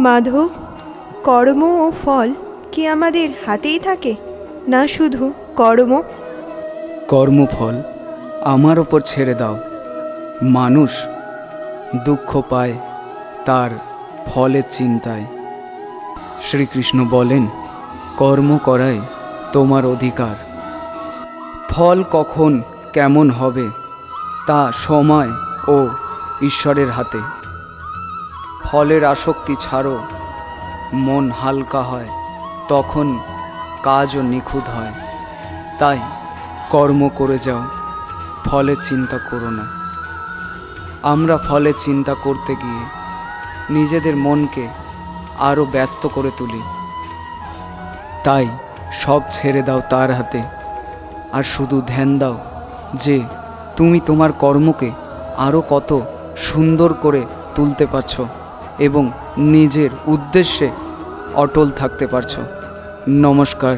মাধব, কর্ম ও ফল কি আমাদের হাতেই থাকে, না শুধু কর্ম? কর্মফল আমার ওপর ছেড়ে দাও। মানুষ দুঃখ পায় তার ফলের চিন্তায়। শ্রীকৃষ্ণ বলেন, কর্ম করাই তোমার অধিকার। ফল কখন কেমন হবে তা সময় ও ঈশ্বরের হাতে। ফলের আসক্তি ছাড়ো, মন হালকা হয়, তখন কাজও নিখুঁত হয়। তাই কর্ম করে যাও, ফলের চিন্তা করো না। আমরা ফলের চিন্তা করতে গিয়ে নিজেদের মনকে আরও ব্যস্ত করে তুলি। তাই সব ছেড়ে দাও তার হাতে, আর শুধু ধ্যান দাও যে তুমি তোমার কর্মকে আরও কত সুন্দর করে তুলতে পারছো এবং নিজের উদ্দেশ্যে অটল থাকতে পারছো। নমস্কার।